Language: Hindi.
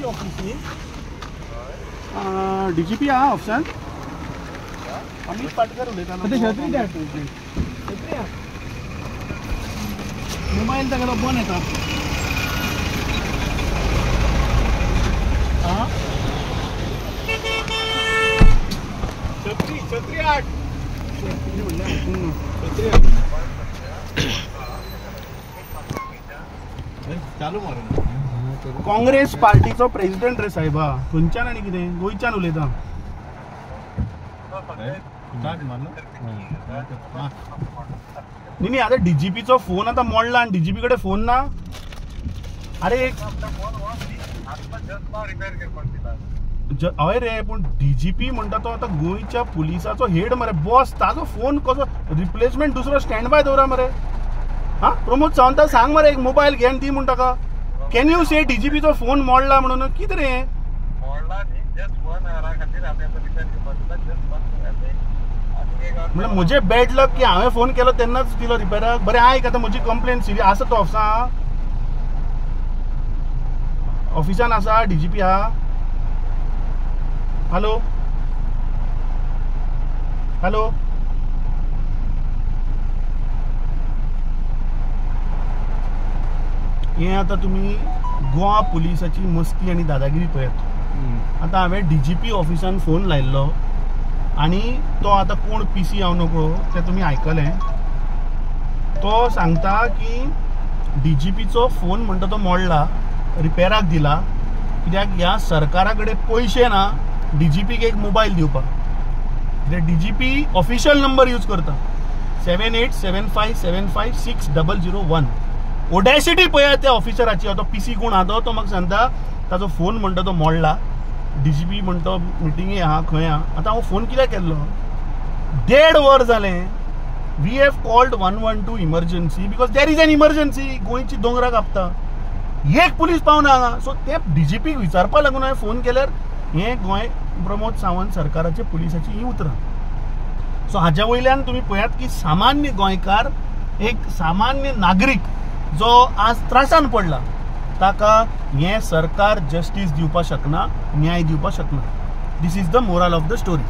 DGP ऑफिस DGP आहा ऑफिसान अमित पाटकर उलयता मोबाईल तागेलो बंद येता छत्री 8 चालू मारून काँग्रेस पार्टीचो प्रेसिडेंट रे साहेबा खंयच्यान आनी कितें गोंयच्यान उलयता न्ही आतां DGPचो फोन आतां मोडला आनी DGP कडेन फोन ना अरे हय रे पूण DGP म्हणटा तो आतां गोंयच्या पुलिसाचो हेड मरे बॉस ताजो फोन कसो रिप्लेसमेंट दुसरो स्टँड बाय दवरा मरे हां प्रमोद सावंताक सांग मरे एक मोबायल घेवन दी म्हण ताका कॅन यू से DGPचो फोन मोडला म्हणून कितें रे म्हणजे म्हजे बॅड लक की हांवें फोन केलो तेन्नाच दिलो रिपेराक बरें आयक आतां म्हजी कंप्लेन सिरियस आसा तो ऑफिसान आसा DGP आहा हॅलो हॅलो हे आता तुम्ही गोवा पुलिसाची मस्ती आणि दादागिरी पळयात आता हांवें DGP ऑफिसान फोन लायल्लो आणि तो आता कोण PC हांव नको ते तुम्ही आयकले तो सांगता की DGPचो फोन म्हणटा तो मोडला रिपेराक दिला कित्याक ह्या सरकारा कडेन पयशे ना DGPक एक मोबाईल दिवपाक कित्याक DGP ऑफिशियल नंबर यूज करता 7875756001 ओडेसिटी पळया त्या ऑफिसराची तो PC कोण आहा तो म्हाका सांगता ताजो फोन म्हणटा तो मोडला DGP म्हणतो मिटिंगे आहा खंय आहा आतां हांव फोन कित्याक केल्लो 1.5 वर जालें we have called 112 emergency because there is an emergency गोंयची दोंगरा कापता एक पुलीस पावना हांगा सो ते DGPक विचारपा लागून हांवें फोन केल्यार हे गोंय प्रमोद सावंत सरकाराचे पुलिसाची ही उतरां सो हाच्या वयल्यान तुम्ही पळयात की सामान्य गोंयकार एक सामान्य नागरीक जो आज त्रासान पडला ताका हे सरकार जस्टिस दिवपाक शकना न्याय दिवपाक शकना this is the moral of the story